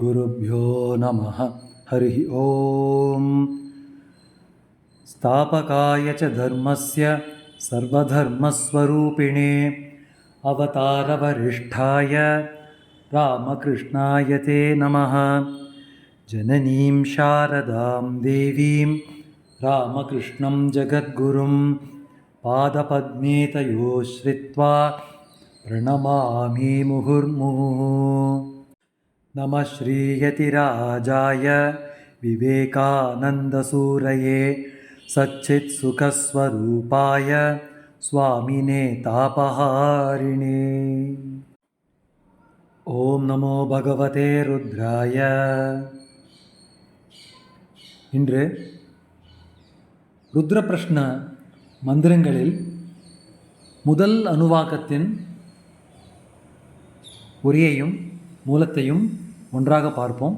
श्रीगुरुभ्यो नमः। हरिः ओम्। स्थापकाय च धर्मस्य सर्वधर्मस्वरूपिणे अवतारवरिष्ठाय रामकृष्णाय ते नमः। जननीं शारदां देवीं रामकृष्णं जगद्गुरुं पादपद्मे तयोः श्रित्वा प्रणमामि मुहुर्मुहुः। नमः श्रीयतिराजाय विवेकानन्दसूरये सच्चित्सुखस्वरूपाय स्वामिने तापहारिणे। ஓம் நமோ பகவதே ருத்ராய. இன்று ருத்ர பிரஷ்ன மந்திரங்களில் முதல் அனுவாக்கத்தின் உரையையும் மூலத்தையும் ஒன்றாக பார்ப்போம்.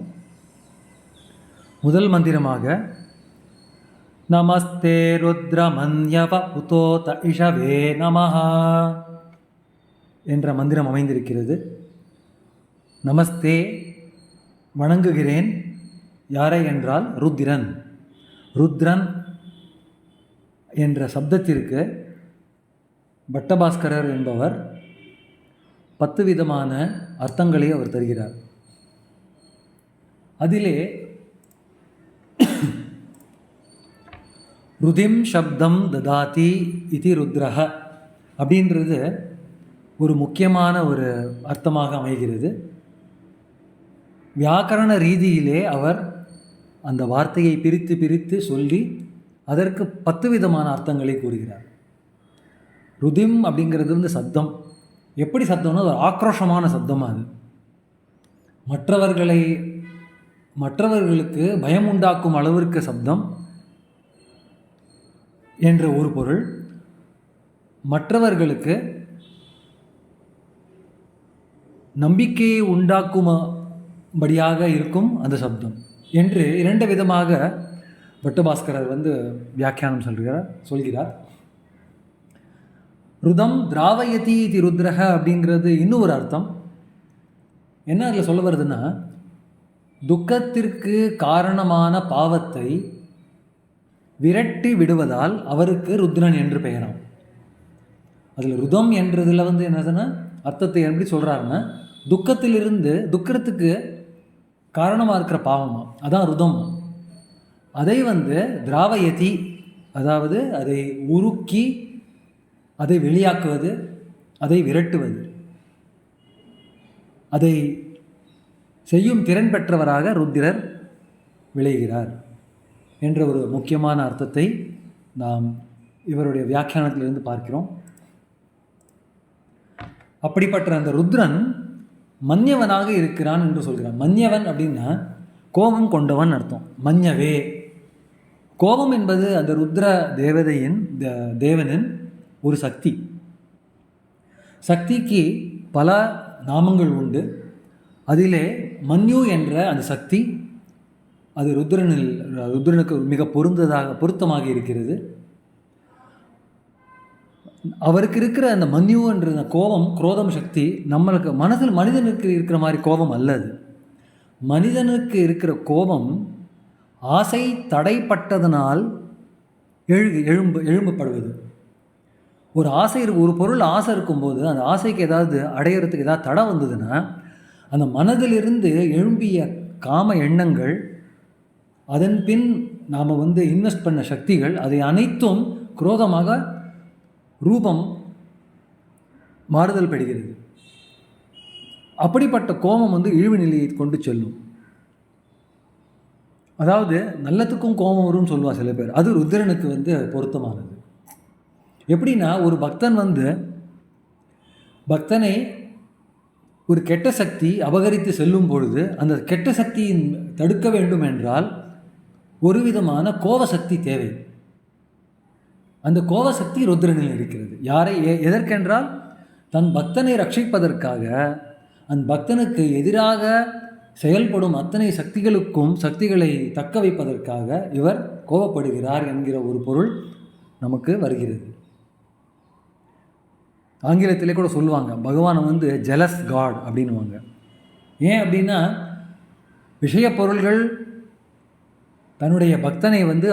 முதல் மந்திரமாக நமஸ்தே ருத்ரமன்யவ உதோத இஷவே நமஹ என்ற மந்திரம் அமைந்திருக்கிறது. நமஸ்தே, வணங்குகிறேன். யாரை என்றால் ருத்ரன். ருத்ரன் என்ற சப்தத்திற்கு பட்டபாஸ்கரர் என்பவர் 10 விதமான அர்த்தங்களை அவர் தருகிறார். அதிலே ருதிம் சப்தம் ததாதி இது ருத்ரஹ அப்படின்றது ஒரு முக்கியமான ஒரு அர்த்தமாக அமைகிறது. வியாக்கரண ரீதியிலே அவர் அந்த வார்த்தையை பிரித்து பிரித்து சொல்லி அதற்கு 10 விதமான அர்த்தங்களை கூறுகிறார். ருதிம் அப்படிங்கிறது வந்து சப்தம். எப்படி சப்தம்னா ஒரு ஆக்ரோஷமான சப்தமாக அது. மற்றவர்களுக்கு பயம் உண்டாக்கும் அளவிற்கு சப்தம் என்ற ஒரு பொருள். மற்றவர்களுக்கு நம்பிக்கையை உண்டாக்கும்படியாக இருக்கும் அந்த சப்தம் என்று 2 விதமாக பட்டபாஸ்கரர் வந்து வியாக்கியானம் சொல்கிறார். ருதம் திராவயதி இது ருத்ரஹ அப்படிங்கிறது இன்னும் ஒரு அர்த்தம். என்ன அதில் சொல்ல வருதுன்னா, துக்கத்திற்கு காரணமான பாவத்தை விரட்டி விடுவதால் அவருக்கு ருத்ரன் என்று பெயராம். அதில் ருதம் என்றதில் வந்து என்னதுன்னா அர்த்தத்தை எப்படி சொல்கிறாருன்னா, துக்கத்துக்கு காரணமாக இருக்கிற பாவமாக, அதான் ருதம். அதை வந்து திராவயதி, அதாவது அதை உருக்கி அதை வெளியாக்குவது, அதை விரட்டுவது, அதை செய்யும் திறன் பெற்றவராக ருத்ரர் விளைகிறார் என்ற ஒரு முக்கியமான அர்த்தத்தை நாம் இவருடைய வியாக்கியானத்திலிருந்து பார்க்கிறோம். அப்படிப்பட்ட அந்த ருத்ரன் மன்யவனாக இருக்கிறான் என்று சொல்கிறான். மன்யவன் அப்படின்னா கோபம் கொண்டவன் அர்த்தம். மன்யவே, கோபம் என்பது அந்த ருத்ர தேவனின் ஒரு சக்தி. சக்திக்கு பல நாமங்கள் உண்டு. அதிலே மன்யு என்ற அந்த சக்தி அது ருத்ரனுக்கு மிக பொருத்தமாக இருக்கிறது. அவருக்கு இருக்கிற அந்த மன்யு என்ற அந்த கோபம், குரோதம் சக்தி நம்மளுக்கு மனிதனுக்கு இருக்கிற மாதிரி கோபம் அல்லது. மனிதனுக்கு இருக்கிற கோபம் ஆசை தடைப்பட்டதனால் எழும்பப்படுவது. ஒரு பொருள் ஆசை இருக்கும்போது அந்த ஆசைக்கு ஏதாவது அடையிறதுக்கு ஏதாவது தடை வந்ததுன்னா அந்த மனதிலிருந்து எழும்பிய காம எண்ணங்கள், அதன் பின் நாம் வந்து இன்வெஸ்ட் பண்ண சக்திகள், அதை அனைத்தும் குரோதமாக ரூபம் மாறுதல் பெறுகிறது. அப்படிப்பட்ட கோபம் வந்து இழிவு நிலையை கொண்டு செல்லும். அதாவது நல்லத்துக்கும் கோபம் வரும்னு சொல்லுவா சில பேர். அது ருத்ரனுக்கு வந்து பொருத்தமானது. எப்படின்னா, ஒரு பக்தனை ஒரு கெட்ட சக்தி அபகரித்து செல்லும் பொழுது அந்த கெட்ட சக்தியின் தடுக்க வேண்டும் என்றால் ஒரு விதமான கோபசக்தி தேவை. அந்த கோபசக்தி ருத்ரனில் இருக்கிறது. எதற்கென்றால் தன் பக்தனை ரட்சிப்பதற்காக, அந்த பக்தனுக்கு எதிராக செயல்படும் அத்தனை சக்திகளை தக்க வைப்பதற்காக இவர் கோபப்படுகிறார் என்கிற ஒரு பொருள் நமக்கு வருகிறது. ஆங்கிலத்திலே கூட சொல்லுவாங்க, பகவானை வந்து ஜெலஸ் காட் அப்படின்வாங்க. ஏன் அப்படின்னா, விஷய பொருள்கள் தன்னுடைய பக்தனை வந்து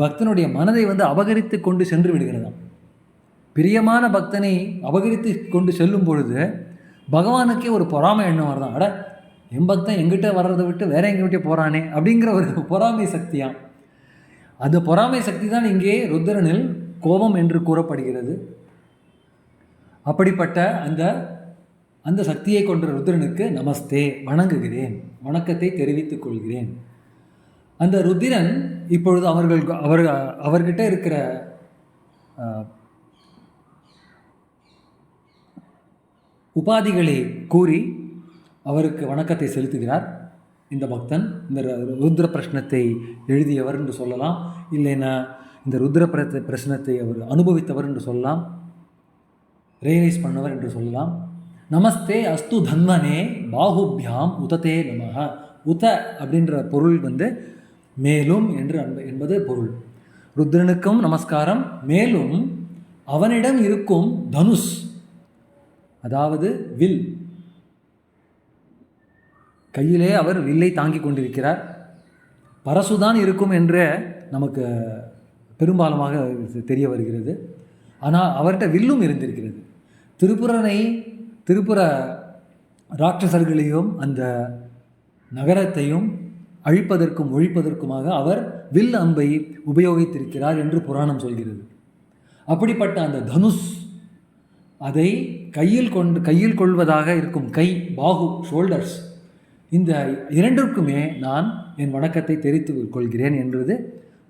பக்தனுடைய மனதை வந்து அபகரித்து கொண்டு சென்று விடுகிறதாம். பிரியமான பக்தனை அபகரித்து கொண்டு செல்லும் பொழுது பகவானுக்கே ஒரு பொறாமை எண்ணம் வருதான். அட, என் பக்தன் எங்கிட்ட வர்றதை விட்டு வேற எங்கிட்ட போகிறானே அப்படிங்கிற ஒரு பொறாமை சக்தியாம். அந்த பொறாமை சக்தி தான் இங்கே ருத்ரனில் கோபம் என்று கூறப்படுகிறது. அப்படிப்பட்ட அந்த சக்தியை கொண்ட ருத்ரனுக்கு நமஸ்தே, வணங்குகிறேன், வணக்கத்தை தெரிவித்துக் கொள்கிறேன். அந்த ருத்திரன் இப்பொழுது அவர்கிட்ட இருக்கிற உபாதிகளை கூறி அவருக்கு வணக்கத்தை செலுத்துகிறார். இந்த பக்தன் இந்த ருத்ர பிரஷ்னத்தை எழுதியவர் என்று சொல்லலாம், இல்லைன்னா இந்த ருத்ர பிரஷ்னத்தை அவர் அனுபவித்தவர் என்று சொல்லலாம், ரியலைஸ் பண்ணவர் என்று சொல்லலாம். நமஸ்தே அஸ்து தன்வனே பாகுபியாம் உததே நமஹ. உத அப்படின்ற பொருள் வந்து மேலும் என்று என்பது பொருள். ருத்ரனுக்கும் நமஸ்காரம். மேலும் அவனிடம் இருக்கும் தனுஷ், அதாவது வில், கையிலே அவர் வில்லை தாங்கி கொண்டிருக்கிறார். பரசுதான் இருக்கும் என்று நமக்கு பெரும்பாலுமாக தெரிய வருகிறது. ஆனால் அவர்கிட்ட வில்லும் இருந்திருக்கிறது. திரிபுர ராட்சசர்களையும் அந்த நகரத்தையும் அழிப்பதற்கும் ஒழிப்பதற்குமாக அவர் வில் அம்பை உபயோகித்திருக்கிறார் என்று புராணம் சொல்கிறது. அப்படிப்பட்ட அந்த தனுஷ், அதை கையில் கொள்வதாக இருக்கும் கை, பாகு, ஷோல்டர்ஸ், இந்த இரண்டிற்குமே நான் என் வணக்கத்தை தெரிவித்துக் கொள்கிறேன் என்பது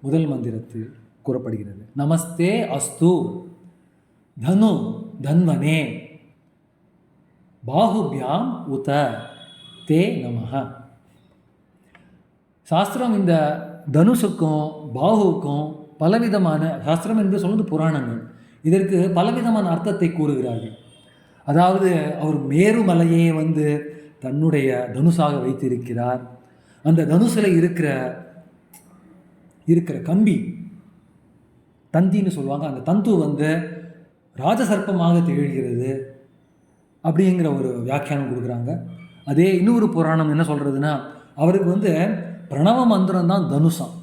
முதல் மந்திரத்தில் கூறப்படுகிறது. நமஸ்தே அஸ்து தனு தன்வனே பாகுபியாம் உத தே நமஹ. சாஸ்திரம் இந்த தனுஷுக்கும் பாகுவுக்கும் பலவிதமான, சாஸ்திரம் என்று சொல்வது புராணங்கள், இதற்கு பலவிதமான அர்த்தத்தை கூறுகிறார்கள். அதாவது அவர் மேருமலையே வந்து தன்னுடைய தனுஷாக வைத்திருக்கிறார். அந்த தனுசில் இருக்கிற கம்பி, தந்தின்னு சொல்லுவாங்க, அந்த தந்து வந்து ராஜசர்ப்பமாக திகழ்கிறது அப்படிங்கிற ஒரு வியாக்கியானம் கொடுக்குறாங்க. அதே இன்னொரு புராணம் என்ன சொல்கிறதுனா, அவருக்கு வந்து பிரணவ மந்திரம் தான் தனுஷம்.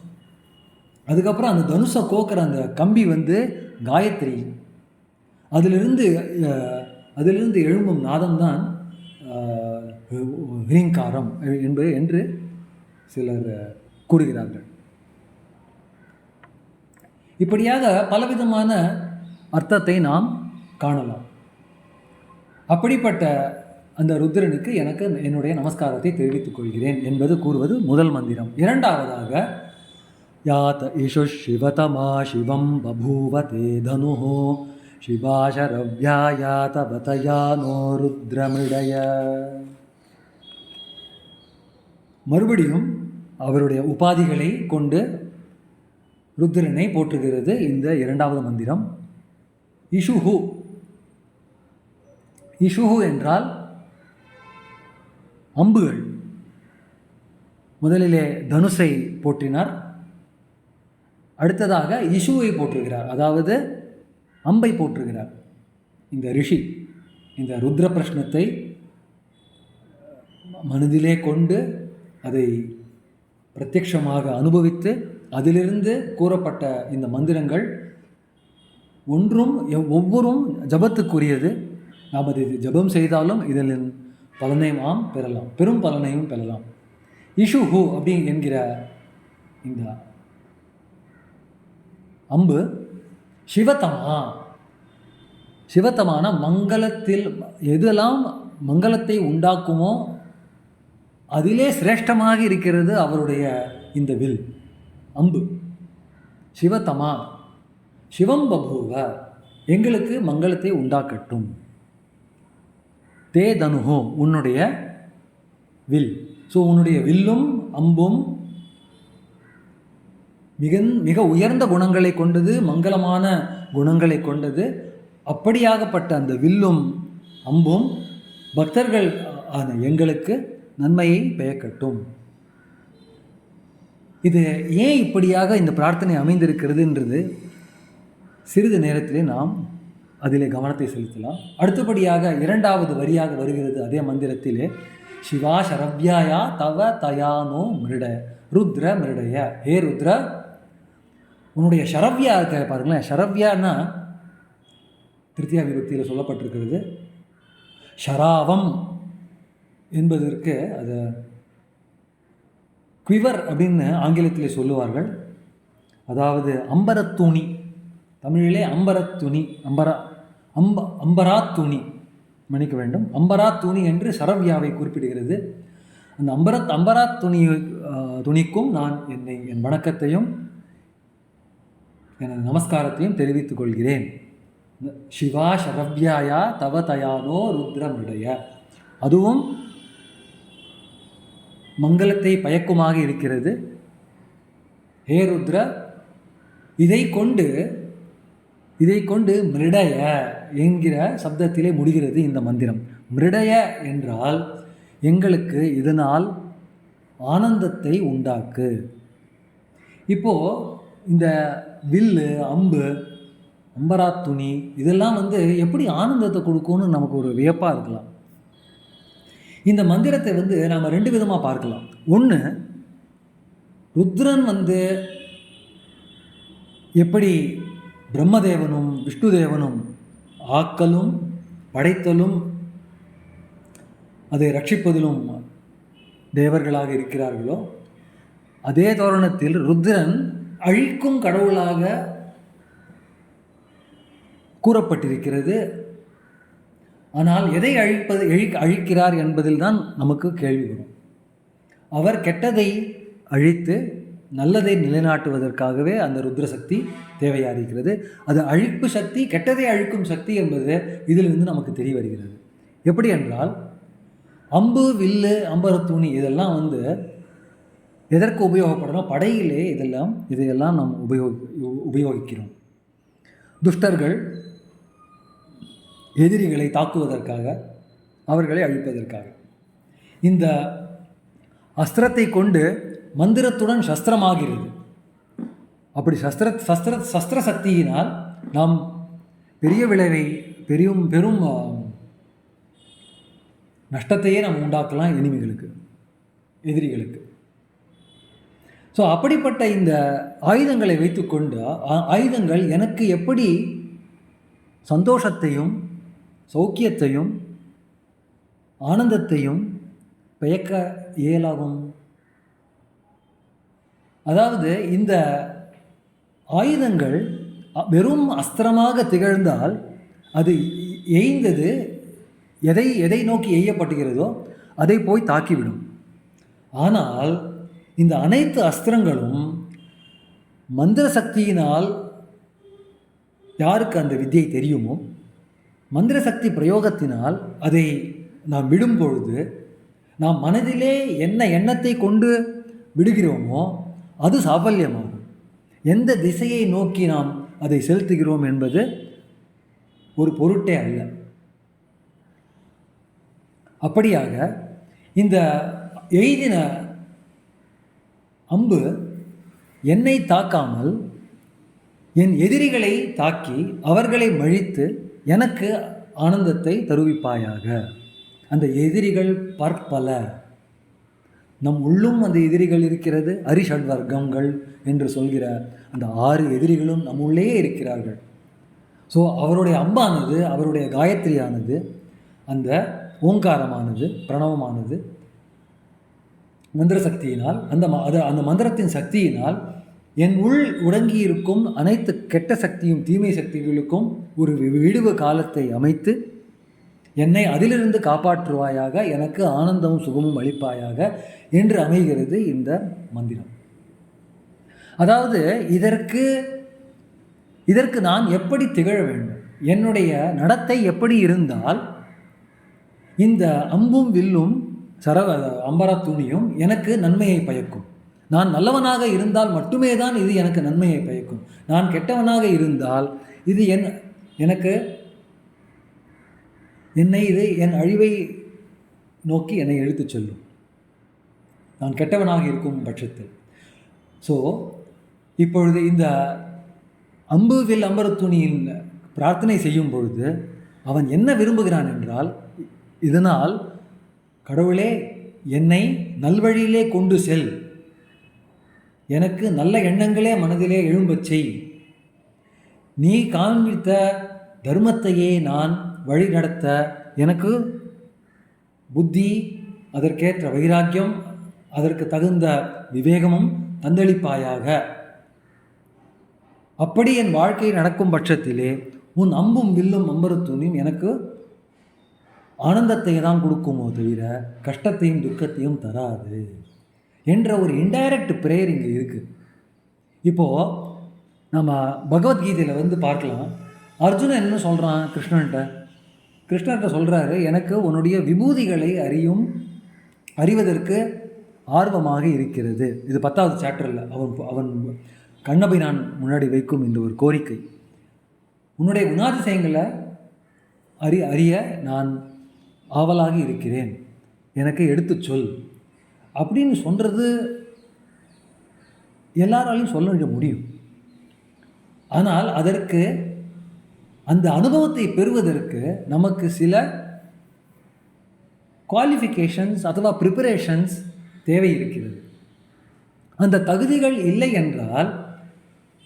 அதுக்கப்புறம் அந்த தனுஷை கோக்கிற அந்த கம்பி வந்து காயத்ரி. அதிலிருந்து எழும்பும் நாதம்தான் ஹ்ரீங்காரம் என்று சிலர் கூறுகிறார்கள். இப்படியாக பலவிதமான அர்த்தத்தை நாம் காணலாம். அப்படிப்பட்ட அந்த ருத்ரனுக்கு எனக்கு என்னுடைய நமஸ்காரத்தை தெரிவித்துக் கொள்கிறேன் என்பது கூறுவது முதல் மந்திரம். இரண்டாவதாக, யாத் இஷு சிவதமா சிவம் பபூவதே தனுஹோ சிவாசரவ்யாயாத பதயானோ ருத்ரமிடய. மறுபடியும் அவருடைய உபாதிகளை கொண்டு ருத்ரனை போற்றுகிறது இந்த இரண்டாவது மந்திரம். இஷுஹு, இஷுஹு என்றால் அம்புகள். முதலிலே தனுஷை போற்றினார், அடுத்ததாக இஷுவை போற்றுகிறார், அதாவது அம்பை போற்றுகிறார். இந்த ரிஷி இந்த ருத்ர பிரஷ்னத்தை மனதிலே கொண்டு அதை பிரத்யக்ஷமாக அனுபவித்து அதிலிருந்து கூறப்பட்ட இந்த மந்திரங்கள் ஒவ்வொரும் ஜபத்துக்குரியது. நாம் அதை ஜபம் செய்தாலும் இதில் பலனையும் பெறலாம், பெரும் பலனையும் பெறலாம். இஷுஹு அப்படி என்கிற இந்த அம்பு சிவத்தமான மங்களத்தில் எதெல்லாம் மங்களத்தை உண்டாக்குமோ அதிலே சிரேஷ்டமாக இருக்கிறது அவருடைய இந்த வில் அம்பு. சிவத்தமா சிவம் பபூவ, எங்களுக்கு மங்களத்தை உண்டாக்கட்டும். தே தனுஹோ, உன்னுடைய வில். ஸோ உன்னுடைய வில்லும் அம்பும் மிக உயர்ந்த குணங்களை கொண்டது, மங்களமான குணங்களை கொண்டது. அப்படியாகப்பட்ட அந்த வில்லும் அம்பும் பக்தர்கள் ஆன எங்களுக்கு நன்மையை பயக்கட்டும். இது ஏன் இப்படியாக இந்த பிரார்த்தனை அமைந்திருக்கிறதுன்றது சிறிது நேரத்திலே நாம் அதிலே கவனத்தை செலுத்தலாம். அடுத்தபடியாக இரண்டாவது வரியாக வருகிறது அதே மந்திரத்திலே, சிவா சரவ்யாயா தவ தயானோ மிருட ருத்ர மிருடய. ஹே ருத்ர, உன்னுடைய ஷரவ்யா இருக்க பாருங்களேன். ஷரவ்யான்னா திருத்தியா விபக்தியில் சொல்லப்பட்டிருக்கிறது. ஷராவம் என்பதற்கு அது குவிவர் அப்படின்னு ஆங்கிலத்தில் சொல்லுவார்கள். அதாவது அம்பரத்துணி, தமிழிலே அம்பரத்துணி, அம்பராத்துணி, மன்னிக்க வேண்டும், அம்பராத்துணி என்று சரவ்யாவை குறிப்பிடுகிறது. அந்த அம்பராத்துணி துணிக்கும் நான் என் வணக்கத்தையும் எனது நமஸ்காரத்தையும் தெரிவித்துக் கொள்கிறேன். சிவா சரவ்யாயா தவ தயானோ ருத்ரமிடைய, அதுவும் மங்களத்தை பயக்குமாக இருக்கிறது. ஹே ருத்ர, இதை கொண்டு மிருடய என்கிற சப்தத்திலே முடிகிறது இந்த மந்திரம். மிருடய என்றால் எங்களுக்கு இதனால் ஆனந்தத்தை உண்டாக்கு. இப்போது இந்த வில்லு, அம்பு, அம்பராத்துணி இதெல்லாம் எப்படி ஆனந்தத்தை கொடுக்கும்னு நமக்கு ஒரு வியப்பாக இருக்கலாம். இந்த மந்திரத்தை நாம் ரெண்டு விதமாக பார்க்கலாம். ஒன்று, ருத்ரன் எப்படி பிரம்மதேவனும் விஷ்ணுதேவனும் ஆக்கலும் படைத்தலும் அதை ரட்சிப்பதிலும் தேவர்களாக இருக்கிறார்களோ, அதே தோரணத்தில் ருத்ரன் அழிக்கும் கடவுளாக கூறப்பட்டிருக்கிறது. ஆனால் எதை அழிக்கிறார் என்பதில் தான் நமக்கு கேள்வி வரும். அவர் கெட்டதை அழித்து நல்லதை நிலைநாட்டுவதற்காகவே அந்த ருத்ர சக்தி தேவையாக இருக்கிறது. அது அழிப்பு சக்தி, கெட்டதை அழிக்கும் சக்தி என்பது இதிலிருந்து நமக்கு தெரிய வருகிறது. எப்படி என்றால், அம்பு, வில்லு, அம்பரத்துணி இதெல்லாம் எதற்கு உபயோகப்படணும்? படையிலே இதையெல்லாம் நாம் உபயோகிக்கிறோம். துஷ்டர்கள் எதிரிகளை தாக்குவதற்காக, அவர்களை அழிப்பதற்காக. இந்த அஸ்திரத்தை கொண்டு மந்திரத்துடன் சஸ்திரமாகிறது. அப்படி சஸ்திர சக்தியினால் நாம் பெரிய விளைவை, பெரும் நஷ்டத்தையே நாம் உண்டாக்கலாம் எதிரிகளுக்கு. ஸோ அப்படிப்பட்ட இந்த ஆயுதங்களை வைத்துக்கொண்டு, ஆயுதங்கள் எனக்கு எப்படி சந்தோஷத்தையும் சௌக்கியத்தையும் ஆனந்தத்தையும் பயக்க இயலாகும்? அதாவது இந்த ஆயுதங்கள் வெறும் அஸ்திரமாக திகழ்ந்தால் அது எய்ந்தது எதை நோக்கி எய்யப்பட்டுகிறதோ அதை போய் தாக்கிவிடும். ஆனால் இந்த அனைத்து அஸ்திரங்களும் மந்திர சக்தியினால் யாருக்கு அந்த வித்தியை தெரியுமோ, மந்திர சக்தி பிரயோகத்தினால் அதை நாம் விடும் பொழுது, நாம் மனதிலே என்ன எண்ணத்தை கொண்டு விடுகிறோமோ அது சாஃபல்யமாகும். எந்த திசையை நோக்கி நாம் அதை செலுத்துகிறோம் என்பது ஒரு பொருட்டே அல்ல. அப்படியாக இந்த எய்தின அம்பு என்னை தாக்காமல் என் எதிரிகளை தாக்கி அவர்களை மழித்து எனக்கு ஆனந்தத்தை தருவிப்பாயாக. அந்த எதிரிகள் பற்பல, நம் உள்ளும் அந்த எதிரிகள் இருக்கிறது. அரிஷட்வர்க்கங்கள் என்று சொல்கிற அந்த 6 எதிரிகளும் நம் உள்ளே இருக்கிறார்கள். ஸோ அவருடைய அம்பானது, அவருடைய காயத்ரியானது, அந்த ஓங்காரமானது, பிரணவமானது மந்திர சக்தியினால், அந்த மந்திரத்தின் சக்தியினால் என் உள் உடங்கி இருக்கும் அனைத்து கெட்ட சக்தியும் தீமை சக்திகளுக்கும் ஒரு விடுவு காலத்தை அமைத்து என்னை அதிலிருந்து காப்பாற்றுவாயாக, எனக்கு ஆனந்தமும் சுகமும் அளிப்பாயாக என்று அமைகிறது இந்த மந்திரம். அதாவது இதற்கு நான் எப்படி திகழ வேண்டும், என்னுடைய நடத்தை எப்படி இருந்தால் இந்த அம்பும் வில்லும் அம்பரத்துணியும் எனக்கு நன்மையை பயக்கும். நான் நல்லவனாக இருந்தால் மட்டுமே தான் இது எனக்கு நன்மையை பயக்கும். நான் கெட்டவனாக இருந்தால் இது இது என் அழிவை நோக்கி என்னை எடுத்துச் செல்லும், நான் கெட்டவனாக இருக்கும் பட்சத்தில். ஸோ இப்பொழுது இந்த அம்பு வில் அம்பரத்துணியின் பிரார்த்தனை செய்யும் பொழுது அவன் என்ன விரும்புகிறான் என்றால், இதனால் கடவுளே, என்னை நல்வழியிலே கொண்டு செல், எனக்கு நல்ல எண்ணங்களே மனதிலே எழும்பச் செய், நீ காண்பித்த தர்மத்தையே நான் வழி நடத்த எனக்கு புத்தி, அதற்கேற்ற வைராக்கியம், அதற்கு தகுந்த விவேகமும் தந்தளிப்பாயாக. அப்படி என் வாழ்க்கை நடக்கும் பட்சத்திலே உன் அம்பும் வில்லும் அம்பரத்தூணியும் எனக்கு ஆனந்தத்தை தான் கொடுக்குமோ தவிர கஷ்டத்தையும் துக்கத்தையும் தராது என்ற ஒரு இன்டைரக்ட் ப்ரேயர் இங்கே இருக்குது. இப்போது நம்ம பகவத்கீதையில் பார்க்கலாம், அர்ஜுனன் என்ன சொல்கிறான் கிருஷ்ணர்கிட்ட சொல்கிறாரு, எனக்கு உன்னுடைய விபூதிகளை அறிவதற்கு ஆர்வமாக இருக்கிறது. இது 10வது சாப்டரில் அவன் கண்ணபை நான் முன்னாடி வைக்கும் இந்த ஒரு கோரிக்கை, உன்னுடைய குணாதிசயங்களை அறிய நான் ஆவலாக இருக்கிறேன், எனக்கு எடுத்து சொல் அப்படின்னு சொல்கிறது எல்லாராலையும் சொல்ல முடியும். ஆனால் அதற்கு அந்த அனுபவத்தை பெறுவதற்கு நமக்கு சில குவாலிஃபிகேஷன்ஸ் அதுவா ப்ரிப்பரேஷன்ஸ் தேவை இருக்கிறது. அந்த தகுதிகள் இல்லை என்றால்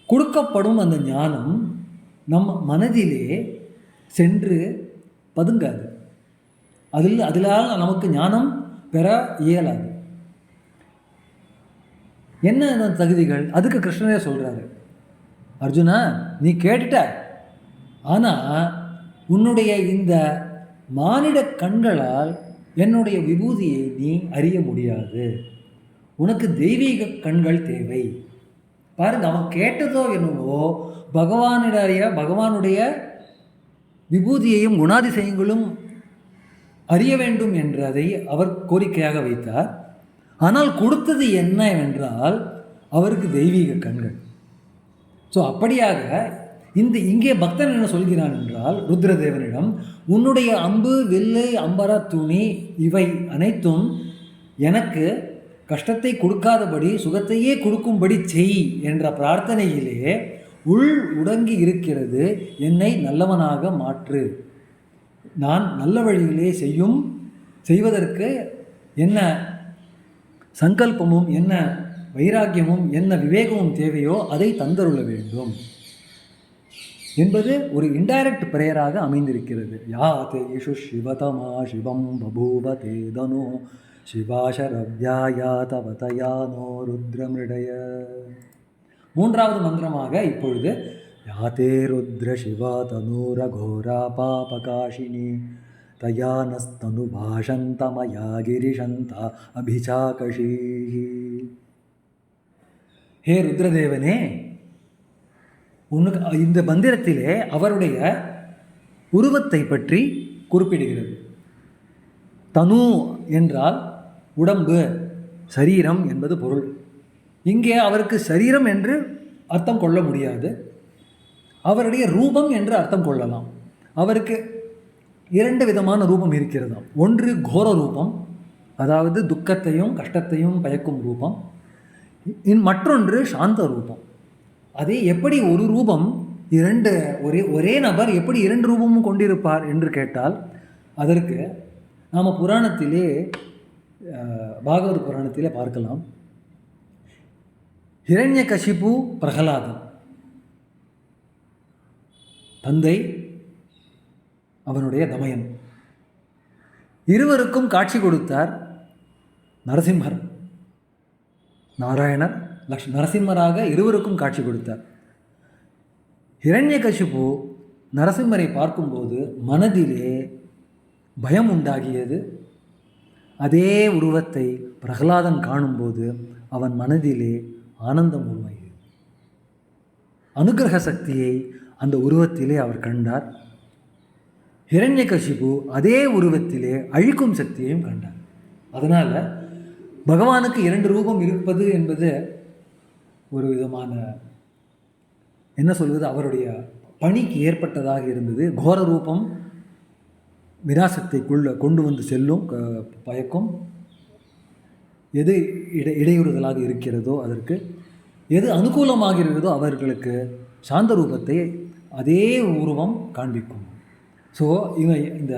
கொடுக்கப்படும் அந்த ஞானம் நம் மனதிலே சென்று பதுங்காது. அதிலால் நமக்கு ஞானம் பெற இயலாது. என்ன அந்த தகுதிகள்? அதுக்கு கிருஷ்ணரே சொல்கிறாரு, அர்ஜுனா, நீ கேட்டுட்ட, ஆனால் உன்னுடைய இந்த மானிட கண்களால் என்னுடைய விபூதியை நீ அறிய முடியாது, உனக்கு தெய்வீக கண்கள் தேவை. பாருங்க, அவன் கேட்டதோ என்னவோ பகவானுடைய விபூதியையும் குணாதிசயங்களும் அறிய வேண்டும் என்றதை அவர் கோரிக்கையாக வைத்தார். ஆனால் கொடுத்தது என்ன என்றால் அவருக்கு தெய்வீக கண்கள். ஸோ அப்படியாக இங்கே பக்தன் என்ன சொல்கிறான் என்றால் ருத்ரதேவனிடம், உன்னுடைய அம்பு, வில்லு, அம்பரா துணி இவை அனைத்தும் எனக்கு கஷ்டத்தை கொடுக்காதபடி சுகத்தையே கொடுக்கும்படி செய் என்ற பிரார்த்தனையிலே உள் உடங்கி இருக்கிறது, என்னை நல்லவனாக மாற்று, நான் நல்ல வழியிலே செய்வதற்கு என்ன சங்கல்பமும் என்ன வைராக்கியமும் என்ன விவேகமும் தேவையோ அதை தந்தருள வேண்டும் என்பது ஒரு இன்டைரக்ட் பிரேயராக அமைந்திருக்கிறது. யாதே இஷு சிவதமா சிவம் பபூவ தேதனோ சிவாசரவ்யாயாதவதயானோ ருத்ரமிருடய. 3வது மந்திரமாக இப்பொழுது யாதே ருத்ர சிவா தனூர கோரா பாபகாஷினி தயானஸ்தனு பாஷந்தமயா கிரிஷந்தா அபிசாகஷீ. ஹே ருத்ரதேவனே, உனக்கு இந்த மந்திரத்திலே அவருடைய உருவத்தை பற்றி குறிப்பிடுகிறது. தனு என்றால் உடம்பு, சரீரம் என்பது பொருள். இங்கே அவருக்கு சரீரம் என்று அர்த்தம் கொள்ள முடியாது, அவருடைய ரூபம் என்று அர்த்தம் கொள்ளலாம். அவருக்கு 2 விதமான ரூபம் இருக்கிறதாம். ஒன்று கோர ரூபம், அதாவது துக்கத்தையும் கஷ்டத்தையும் பயக்கும் ரூபம். மற்றொன்று சாந்த ரூபம். அதே எப்படி ஒரு ரூபம் ஒரே நபர் எப்படி 2 ரூபமும் கொண்டிருப்பார் என்று கேட்டால், அதற்கு நாம் புராணத்திலே பாகவத புராணத்திலே பார்க்கலாம். ஹிரண்யகசிபு பிரகலாதன், தந்தை அவனுடைய தமயன், இருவருக்கும் காட்சி கொடுத்தார் நரசிம்மர். நாராயணர் நரசிம்மராக இருவருக்கும் காட்சி கொடுத்தார். ஹிரண்யகசிபு நரசிம்மரை பார்க்கும்போது மனதிலே பயம் உண்டாகியது. அதே உருவத்தை பிரகலாதன் காணும்போது அவன் மனதிலே ஆனந்தம் உருவாகியது. அனுகிரக சக்தியை அந்த உருவத்திலே அவர் கண்டார். ஹிரண்யகசிபு அதே உருவத்திலே அழிக்கும் சக்தியையும் கண்டார். அதனால் பகவானுக்கு 2 ரூபம் இருப்பது என்பது ஒரு விதமான என்ன சொல்வது, அவருடைய பணிக்கு ஏற்பட்டதாக இருந்தது. கோர ரூபம் விநாசத்தைக்குள்ள கொண்டு வந்து செல்லும் பயக்கும். எது இடையூறுதலாக இருக்கிறதோ அதற்கு, எது அனுகூலமாக இருக்கிறதோ அவர்களுக்கு சாந்த ரூபத்தை அதே உருவம் காண்பிக்கும். ஸோ இவன் இந்த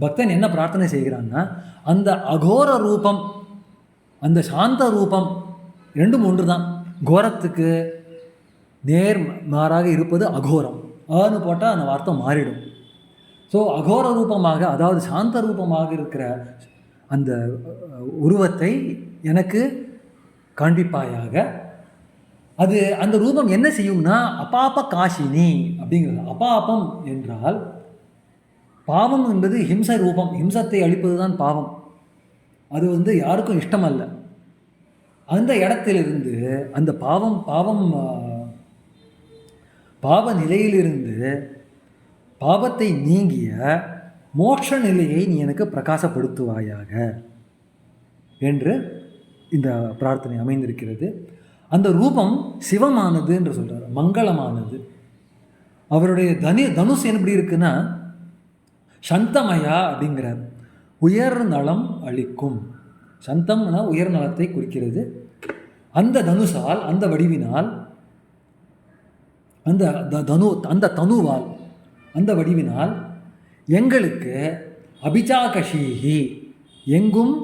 பக்தன் என்ன பிரார்த்தனை செய்கிறான்னா, அந்த அகோர ரூபம், அந்த சாந்த ரூபம் ரெண்டும் ஒன்று தான். கோரத்துக்கு நேர் மாறாக இருப்பது அகோரம். ஆன்னு போட்டால் அந்த வார்த்தை மாறிடும். ஸோ அகோர ரூபமாக, அதாவது சாந்த ரூபமாக இருக்கிற அந்த உருவத்தை எனக்கு காண்பிப்பாயாக. அது அந்த ரூபம் என்ன செய்யும்னா அபாப காஷினி அப்படிங்கிறது. அபாபம் என்றால் பாவம் என்பது ஹிம்ச ரூபம், ஹிம்சத்தை அளிப்பது தான் பாவம். அது யாருக்கும் இஷ்டம் அல்ல. அந்த இடத்திலிருந்து அந்த பாவ நிலையிலிருந்து பாவத்தை நீங்கிய மோட்ச நிலையை நீ எனக்கு பிரகாசப்படுத்துவாயாக என்று இந்த பிரார்த்தனை அமைந்திருக்கிறது. அந்த ரூபம் சிவமானது என்று சொல்கிறார், மங்களமானது. அவருடைய தனுஷ் எப்படி இருக்குன்னா சந்தமயா அப்படிங்கிறார். உயர் நலம் அளிக்கும். சந்தம்னா உயர் நலத்தை குறிக்கிறது. அந்த தனுஷால், அந்த வடிவினால், அந்த தனுவால், அந்த வடிவினால் எங்களுக்கு அபிஜாகஷீஹி, எங்கும்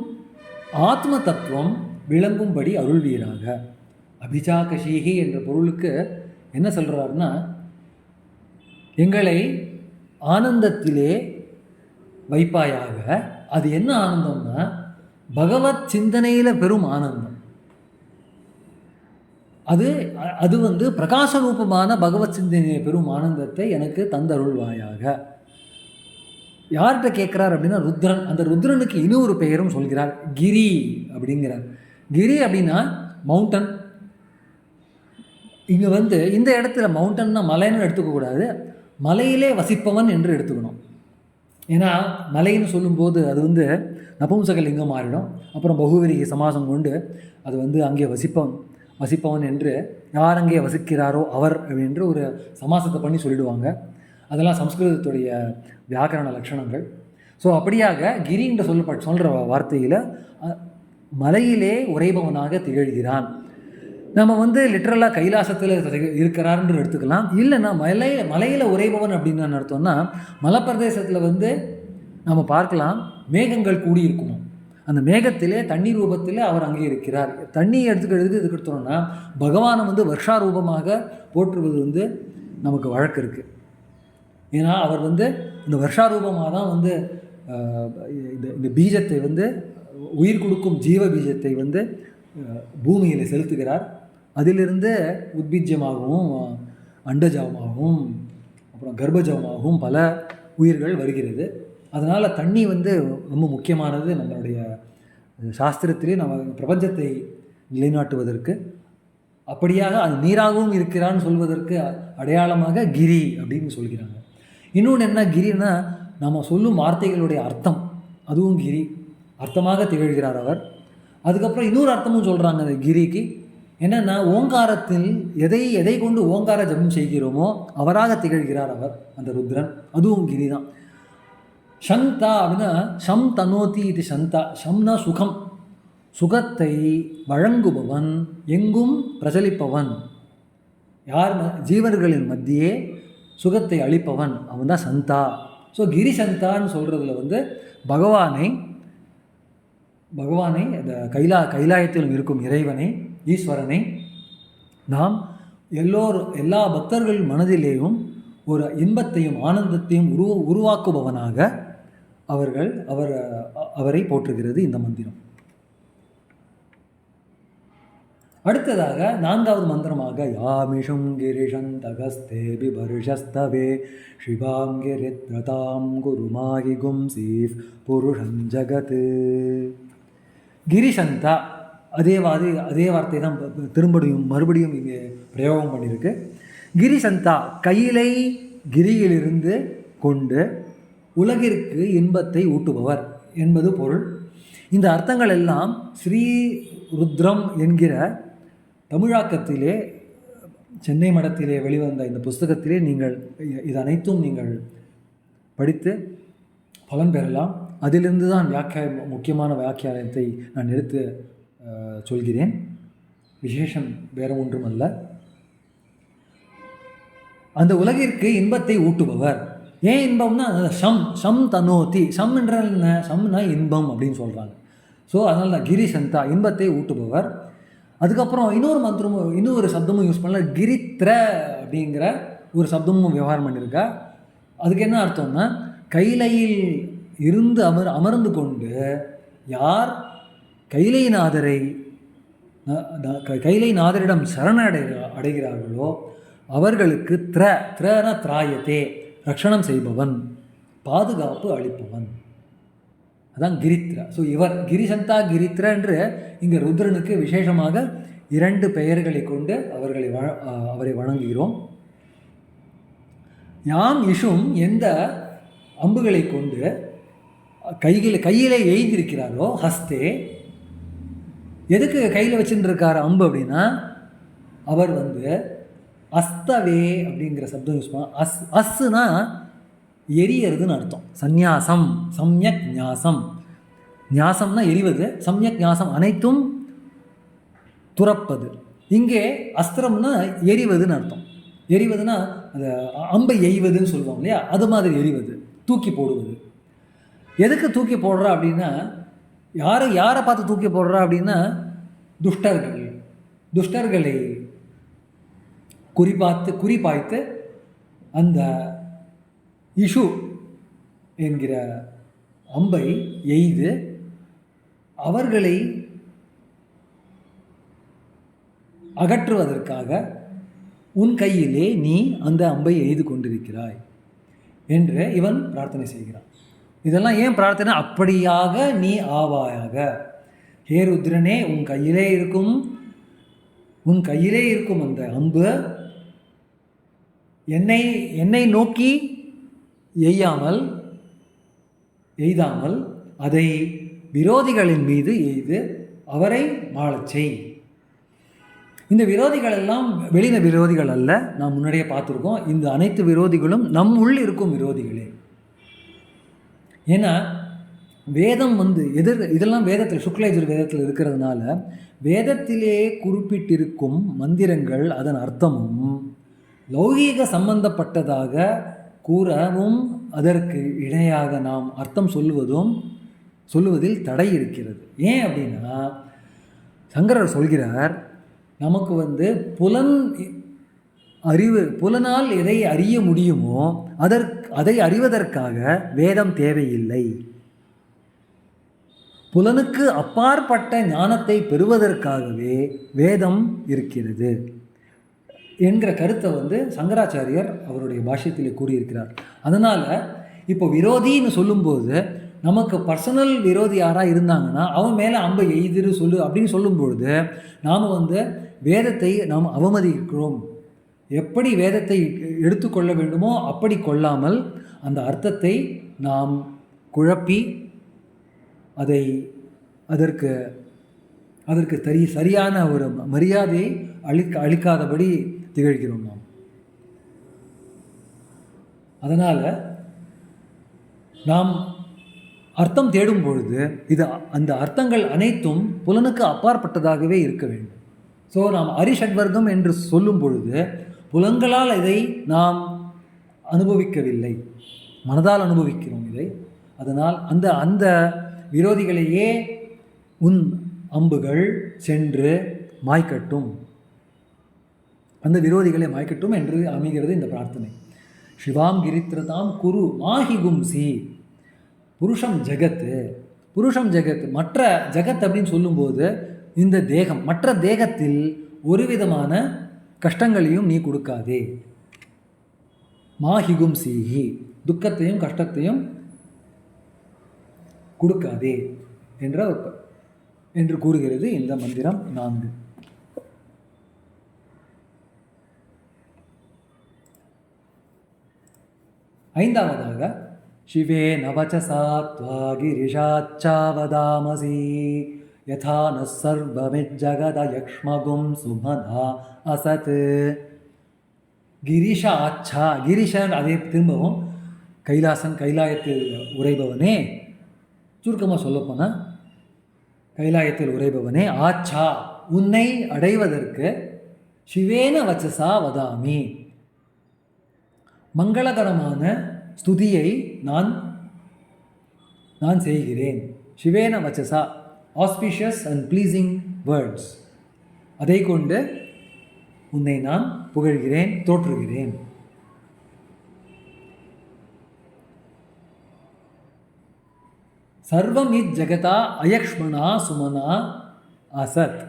ஆத்ம தத்துவம் விளங்கும்படி அருள்வீராக. அபிஜாகஷீஹி என்ற பொருளுக்கு என்ன சொல்கிறாருன்னா, எங்களை ஆனந்தத்திலே வைப்பாயாக. அது என்ன ஆனந்தம்னா பகவத் சிந்தனையில் பெரும் ஆனந்தம். அது பிரகாச ரூபமான பகவத் சிந்தனையை பெரும் ஆனந்தத்தை எனக்கு தந்தருள்வாயாக. யார்கிட்ட கேட்குறார் அப்படின்னா ருத்ரன். அந்த ருத்ரனுக்கு இன்னொரு பெயரும் சொல்கிறார், கிரி அப்படிங்கிறார். கிரி அப்படின்னா மவுண்டன். இங்கே இந்த இடத்துல மவுண்டன்னா மலைன்னு எடுத்துக்கக்கூடாது, மலையிலே வசிப்பவன் என்று எடுத்துக்கணும். ஏன்னா மலைன்னு சொல்லும்போது அது நபும்சக லிங்கம் மாறிடும். அப்புறம் பகுவிரி சமாசம் கொண்டு அது அங்கே வசிப்பவன் என்று, யார் அங்கே வசிக்கிறாரோ அவர் என்று ஒரு சமாசத்தை பண்ணி சொல்லிடுவாங்க. அதெல்லாம் சம்ஸ்கிருதத்துடைய வியாக்கரண லட்சணங்கள். ஸோ அப்படியாக கிரி என்று சொல்கிற வார்த்தையில் மலையிலே உறைபவனாக திகழ்கிறான். நம்ம லிட்ரலாக கைலாசத்தில் இருக்கிறார்ன்று எடுத்துக்கலாம். இல்லைன்னா மலையில் உறைபவன் அப்படின்னு அர்த்தம்னா, மலைப்பிரதேசத்தில் நம்ம பார்க்கலாம் மேகங்கள் கூடியிருக்குமோ, அந்த மேகத்திலே தண்ணி ரூபத்தில் அவர் அங்கே இருக்கிறார். தண்ணி எதுக்கு எடுத்தோம்னா பகவானை வருஷா ரூபமாக போற்றுவது நமக்கு வழக்கு இருக்குது. ஏன்னா அவர் இந்த வருஷா ரூபமாக தான் இந்த பீஜத்தை உயிர் கொடுக்கும் ஜீவ பீஜத்தை பூமியில் செலுத்துகிறார். அதிலிருந்து உத்பீஜமாகவும் அண்டஜமாகவும் அப்புறம் கர்ப்பஜமாகவும் பல உயிர்கள் வருகிறது. அதனால் தண்ணி ரொம்ப முக்கியமானது நம்மளுடைய சாஸ்திரத்திலே நம்ம பிரபஞ்சத்தை நிலைநாட்டுவதற்கு. அப்படியாக அது நீராகவும் இருக்கிறான்னு சொல்வதற்கு அடையாளமாக கிரி அப்படின்னு சொல்கிறாங்க. இன்னொன்று என்ன, கிரின்னா நம்ம சொல்லும் வார்த்தைகளுடைய அர்த்தம், அதுவும் கிரி அர்த்தமாக திகழ்கிறார் அவர். அதுக்கப்புறம் இன்னொரு அர்த்தமும் சொல்கிறாங்க அந்த கிரிக்கு. என்னென்னா ஓங்காரத்தில் எதை கொண்டு ஓங்கார ஜபம் செய்கிறோமோ அவராக திகழ்கிறார் அவர், அந்த ருத்ரன். அதுவும் கிரி தான். சந்தா அப்படின்னா சம் தனோதி இது சந்தா. சம்னா சுகம், சுகத்தை வழங்குபவன், எங்கும் பிரச்சலிப்பவன், யார் ஜீவர்களின் மத்தியே சுகத்தை அளிப்பவன், அவன் தான் சந்தா. ஸோ கிரி சந்தான்னு சொல்கிறதுல பகவானை அந்த கைலாயத்திலும் இருக்கும் இறைவனை, ஈஸ்வரனை நாம் எல்லா பக்தர்கள் மனதிலேயும் ஒரு இன்பத்தையும் ஆனந்தத்தையும் உருவாக்குபவனாக அவரை போற்றுகிறது இந்த மந்திரம். அடுத்ததாக 4வது மந்திரமாக யாமிஷும் கிரிஷந்தகஸ்தே பிபர்ஷஸ்தவே சிவாங்கிரித்ரதாம் குருமாகி கும்சீஃப் புருஷம் ஜகத். கிரிசந்தா அதே வார்த்தை தான் மறுபடியும் இங்கே பிரயோகம் பண்ணியிருக்கு. கிரிசந்தா கையிலை கிரியிலிருந்து கொண்டு உலகிற்கு இன்பத்தை ஊட்டுபவர் என்பது பொருள். இந்த அர்த்தங்கள் எல்லாம் ஸ்ரீ ருத்ரம் என்கிற தமிழாக்கத்திலே சென்னை மடத்திலே வெளிவந்த இந்த புஸ்தகத்திலே இது அனைத்தும் நீங்கள் படித்து பலன் பெறலாம். அதிலிருந்து தான் முக்கியமான வியாக்கியானத்தை நான் எடுத்து சொல்கிறேன். விசேஷம் வேறு ஒன்றும் அல்ல. அந்த உலகிற்கு இன்பத்தை ஊட்டுபவர் ஏன் இன்பம்னா ஷம் ஷம் தனோதி, ஷம் என்றால் என்ன, ஷம்னா இன்பம் அப்படின்னு சொல்கிறாங்க. ஸோ அதனால தான் கிரிசந்தா, இன்பத்தை ஊட்டுபவர். அதுக்கப்புறம் இன்னொரு சப்தமும் யூஸ் பண்ணல, கிரித்ர அப்படிங்கிற ஒரு சப்தமும் விவகாரம் பண்ணியிருக்கா. அதுக்கு என்ன அர்த்தம்னா, கைலையில் இருந்து அமர்ந்து கொண்டு யார் கைலைநாதரிடம் அடைகிறார்களோ அவர்களுக்கு திரன திராயத்தே, ரக்ஷணம் செய்பவன், பாதுகாப்பு அளிப்பவன், அதான் கிரித்ர. ஸோ இவர் கிரிசந்தா கிரித்ர என்று இங்கே ருத்ரனுக்கு விசேஷமாக 2 பெயர்களை கொண்டு அவரை வணங்குகிறோம். யாம் இஷும் எந்த அம்புகளை கொண்டு கையிலே எய்திருக்கிறாரோ, ஹஸ்தே, எதுக்கு கையில் வச்சுட்டு இருக்கார் அம்பு அப்படின்னா, அவர் அஸ்தவே அப்படிங்கிற சப்தம் யூஸ் பண்ண. அஸ்னா எரியறதுன்னு அர்த்தம். சந்நியாசம், சம்யக் ஞாசம். ஞாசம்னா எரிவது, சம்யக் ஞாசம் அனைத்தும் துறப்பது. இங்கே அஸ்திரம்னா எரிவதுன்னு அர்த்தம். எரிவதுன்னா அந்த அம்பை எய்வதுன்னு சொல்லுவாங்க இல்லையா, அது மாதிரி எரிவது, தூக்கி போடுவது. எதுக்கு தூக்கி போடுறா அப்படின்னா, யாரை பார்த்து தூக்கி போடுறா அப்படின்னா, துஷ்டர்களை குறிப்பாய்த்து அந்த இஷு என்கிற அம்பை எய்து அவர்களை அகற்றுவதற்காக உன் கையிலே நீ அந்த அம்பை எய்து கொண்டிருக்கிறாய் என்று இவன் பிரார்த்தனை செய்கிறான். இதெல்லாம் ஏன் பிரார்த்தனை? அப்படியாக நீ ஆவாயாக. ஹே ருத்ரனே, உன் கையிலே இருக்கும் அந்த அம்பு என்னை நோக்கி எய்தாமல் அதை விரோதிகளின் மீது எய்து அவரை வாழச் செய். இந்த விரோதிகள் எல்லாம் வெளியின விரோதிகள் அல்ல, நாம் முன்னாடியே பார்த்துருக்கோம். இந்த அனைத்து விரோதிகளும் நம் உள் இருக்கும் விரோதிகளே. ஏன்னா வேதம் இதெல்லாம் வேதத்தில், சுக்லயஜுர் வேதத்தில் இருக்கிறதுனால வேதத்திலே குறிப்பிட்டிருக்கும் மந்திரங்கள் அதன் அர்த்தமும் லௌகீக சம்பந்தப்பட்டதாக கூறவும் அதற்கு இணையாக நாம் அர்த்தம் சொல்லுவதில் தடை இருக்கிறது. ஏன் அப்படின்னா, சங்கரர் சொல்கிறார், நமக்கு புலனால் எதை அறிய முடியுமோ அதை அறிவதற்காக வேதம் தேவையில்லை. புலனுக்கு அப்பாற்பட்ட ஞானத்தை பெறுவதற்காகவே வேதம் இருக்கிறது என்கிற கருத்தை சங்கராச்சாரியர் அவருடைய பாஷ்யத்தில் கூறியிருக்கிறார். அதனால் இப்போ விரோதின்னு சொல்லும்போது, நமக்கு பர்சனல் விரோதி யாராக இருந்தாங்கன்னா அவன் மேலே அம்பை எய்திரு அப்படின்னு சொல்லும்பொழுது நாம் வேதத்தை நாம் அவமதிக்கிறோம். எப்படி வேதத்தை எடுத்துக்கொள்ள வேண்டுமோ அப்படி கொள்ளாமல் அந்த அர்த்தத்தை நாம் குழப்பி அதற்கு சரியான ஒரு மரியாதையை அளிக்காதபடி திகழ்கிறோம் நாம். அதனால் நாம் அர்த்தம் தேடும் பொழுது அந்த அர்த்தங்கள் அனைத்தும் புலனுக்கு அப்பாற்பட்டதாகவே இருக்க வேண்டும். ஸோ நாம் அரிஷட்வர்க்கம் என்று சொல்லும் பொழுது புலன்களால் இதை நாம் அனுபவிக்கவில்லை, மனதால் அனுபவிக்கிறோம் இதை. அதனால் அந்த விரோதிகளையே உன் அம்புகள் சென்று மாய்க்கட்டும், அந்த விரோதிகளை மாய்க்கட்டும் என்று அமைகிறது இந்த பிரார்த்தனை. சிவாம் கிரித்ரதாம் குரு மாஹி கும்சி. புருஷம் ஜெகத், மற்ற ஜெகத் அப்படின்னு சொல்லும்போது இந்த தேகம், மற்ற தேகத்தில் ஒரு விதமான கஷ்டங்களையும் நீ கொடுக்காதே. மாஹிகும் சீஹி, துக்கத்தையும் கஷ்டத்தையும் கொடுக்காதே என்று கூறுகிறது இந்த மந்திரம் 4. ஐந்தாவதாக, சிவே நவச்சசா த்வா கிரிஷாச்சாவதாமசி யதா ந சர்வமிஜ்ஜகத யக்ஷ்மகும் சுமதா அசத். கிரிஷாச்சா, கிரிஷன் அதே திரும்பவும் கைலாயத்தில் உரைபவனே, சுருக்கமாக சொல்லப்போனால் கைலாயத்தில் உரைபவனே, ஆச்சா உன்னை அடைவதற்கு சிவேன வச்சசா வதாமி, மங்களகரமான ஸ்துதியை நான் செய்கிறேன். சிவேன வச்சசா, ஆஸ்பிஷியஸ் அண்ட் ப்ளீசிங் வேர்ட்ஸ், அதை கொண்டு உன்னை நான் புகழ்கிறேன், தோற்றுகிறேன். சர்வம் இத் ஜெகதா அயக்ஷ்மணா சுமனா அசத்.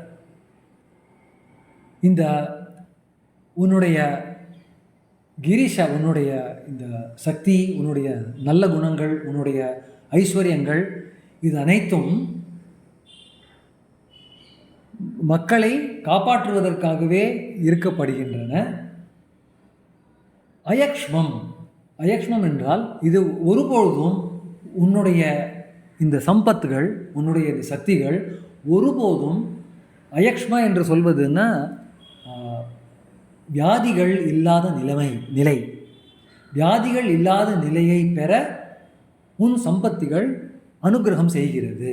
இந்த உன்னுடைய கிரீஷா, உன்னுடைய இந்த சக்தி, உன்னுடைய நல்ல குணங்கள், உன்னுடைய ஐஸ்வர்யங்கள், இது அனைத்தும் மக்களை காப்பாற்றுவதற்காகவே இருக்கப்படுகின்றன. அயக்ஷ்மம், அயக்ஷ்மம் என்றால் இது ஒருபொழுதும் உன்னுடைய இந்த சம்பத்துகள், உன்னுடைய இந்த சக்திகள் ஒருபோதும், அயக்ஷ்மா என்று சொல்வதுன்னா வியாதிகள் இல்லாத நிலை, வியாதிகள் இல்லாத நிலையை பெற உன் சம்பத்திகள் அனுகிரகம் செய்கிறது.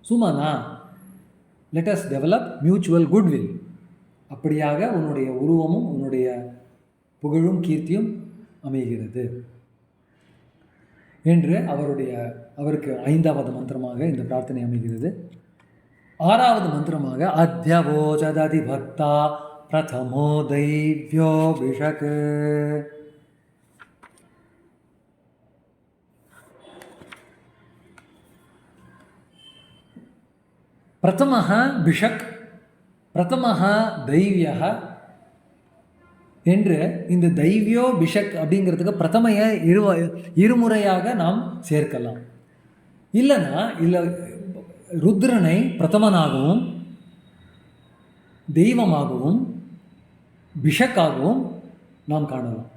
Sumana, let us develop mutual goodwill. அப்படியாக உன்னுடைய உருவமும் உன்னுடைய புகழும் கீர்த்தியும் அமைகிறது என்று அவருக்கு 5வது மந்திரமாக இந்த பிரார்த்தனை அமைகிறது. 6வது மந்திரமாக அத்யவோசததி பக்தா பிரதமோ தைவ்யோபிஷக். பிரதமஹ பிஷக், பிரதமஹ தைவ்யஹ என்று இந்த தைவ்யோ பிஷக் அப்படிங்கிறதுக்கு பிரதமையை இருமுறையாக நாம் சேர்க்கலாம். இல்லை ருத்ரனை பிரதமனாகவும் தெய்வமாகவும் பிஷக்காகவும் நாம் காணலாம்.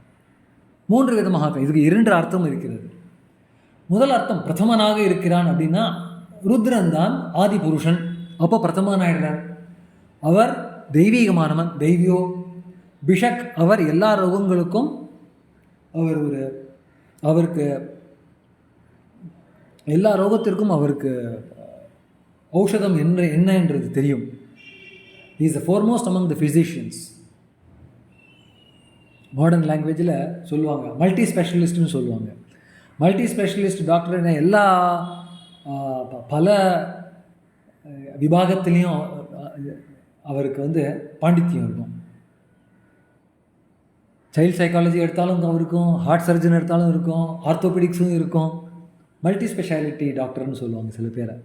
3 விதமாக, இதுக்கு 2 அர்த்தம் இருக்கிறது. முதல் அர்த்தம், பிரதமனாக இருக்கிறான் அப்படின்னா ருத்ரன் தான் ஆதி புருஷன், அப்போ பிரதமனாயிடுறார். அவர் தெய்வீகமானவன், தெய்வியோ. பிஷக், அவர் எல்லா ரோகங்களுக்கும் அவருக்கு எல்லா ரோகத்திற்கும் அவருக்கு ஔஷதம் என்ன என்றது தெரியும். He is the foremost among the physicians. Modern லாங்குவேஜில் சொல்லுவாங்க மல்டி ஸ்பெஷலிஸ்ட்னு சொல்லுவாங்க. மல்டி ஸ்பெஷலிஸ்ட் டாக்டர் எல்லா பல விபாகத்திலையும் அவருக்கு பாண்டித்யம் இருக்கும். சைல்டு சைக்காலஜி எடுத்தாலும் இருக்கும், ஹார்ட் சர்ஜன் எடுத்தாலும் இருக்கும், ஆர்த்தோபெடிக்ஸும் இருக்கும். மல்டி ஸ்பெஷாலிட்டி டாக்டர்னு சொல்லுவாங்க சில பேரை.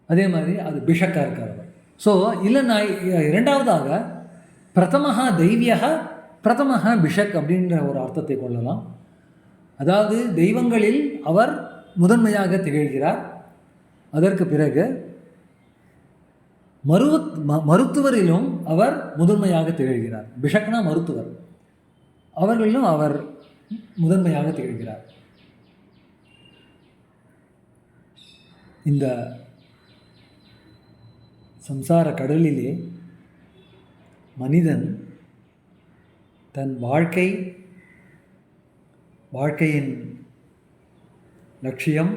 அதே மாதிரி அது பிஷக்காக இருக்கார் அவர். ஸோ இல்லைன்னா 2வதாக பிரதமஹா தெய்வியக பிரதமஹா பிஷக் அப்படின்ற ஒரு அர்த்தத்தை கொள்ளலாம். அதாவது தெய்வங்களில் அவர் முதன்மையாக திகழ்கிறார். அதற்கு பிறகு மருத்துவரிலும் அவர் முதன்மையாக திகழ்கிறார். பிஷக்னா மருத்துவர், அவர்களிலும் அவர் முதன்மையாக திகழ்கிறார். இந்த சம்சார கடலிலே மனிதன் தன் வாழ்க்கையின் லட்சியம்,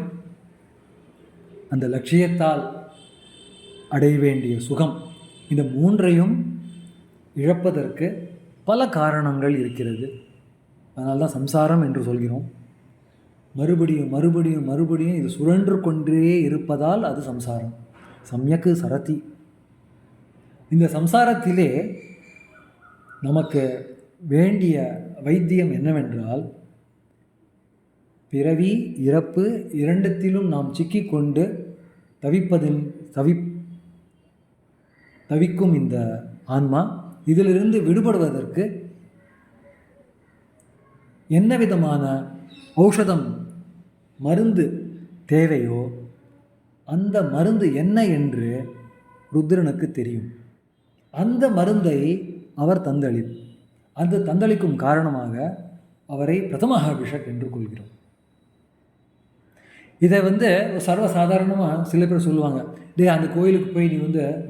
அந்த லட்சியத்தால் அடைய வேண்டிய சுகம், இந்த 3ஐயும் இழப்பதற்கு பல காரணங்கள் இருக்கிறது. அதனால தான் சம்சாரம் என்று சொல்கிறோம். மறுபடியும் மறுபடியும் மறுபடியும் இது சுழன்று கொண்டே இருப்பதால் அது சம்சாரம். சம்யக்கு சரதி. இந்த சம்சாரத்திலே நமக்கு வேண்டிய வைத்தியம் என்னவென்றால், பிறவி இறப்பு இரண்டத்திலும் நாம் சிக்கிக்கொண்டு தவிக்கும் இந்த ஆன்மா, இதிலிருந்து விடுபடுவதற்கு என்ன விதமான ஔஷதம், மருந்து தேவையோ அந்த மருந்து என்ன என்று ருத்ரனுக்கு தெரியும். அந்த மருந்தை அவர் அந்த தந்தளிக்கும் காரணமாக அவரை பிரதமஹா பிஷக் என்று கொள்கிறோம். இதை சர்வசாதாரணமாக சில பேர் சொல்லுவாங்க, அந்த கோயிலுக்கு போய் நீ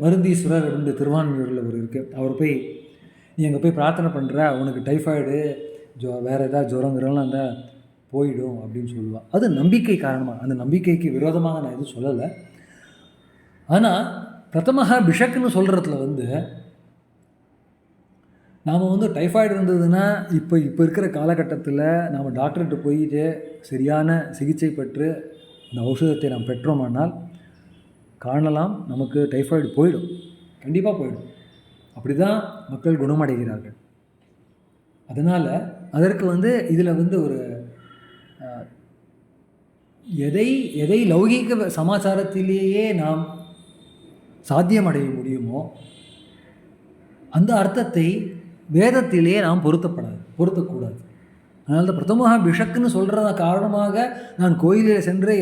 மருந்தீஸ்வரர் அப்படின்னு திருவான்மியூரில் ஒரு இருக்குது, நீ அங்கே போய் பிரார்த்தனை பண்ணுற, உனக்கு டைஃபாய்டு வேறு ஏதாவது ஜுரங்கிறலாம் இருந்தால் போயிடும் அப்படின்னு சொல்லுவாள். அது நம்பிக்கை காரணமாக, அந்த நம்பிக்கைக்கு விரோதமாக நான் எதுவும் சொல்லலை. ஆனால் பிரதமஹா பிஷக்குன்னு சொல்கிறதுல நாம் வந்து டைஃபாய்டு இருந்ததுன்னா இப்போ இருக்கிற காலகட்டத்தில் நாம் டாக்டர்கிட்ட போயிட்டு சரியான சிகிச்சை பெற்று அந்த ஔஷதத்தை நாம் பெற்றோமானால் காணலாம், நமக்கு டைஃபாய்டு போயிடும், கண்டிப்பாக போயிடும். அப்படி தான் மக்கள் குணமடைகிறார்கள். அதனால் அதற்கு வந்து இதில் வந்து ஒரு எதை லௌகீக சமாச்சாரத்திலேயே நாம் சாத்தியமடைய முடியுமோ அந்த அர்த்தத்தை வேதத்திலேயே நாம் பொருத்தக்கூடாது. அதனால தான் பிரதமஹா பிஷக்குன்னு சொல்கிறத காரணமாக நான் கோயிலில் சென்று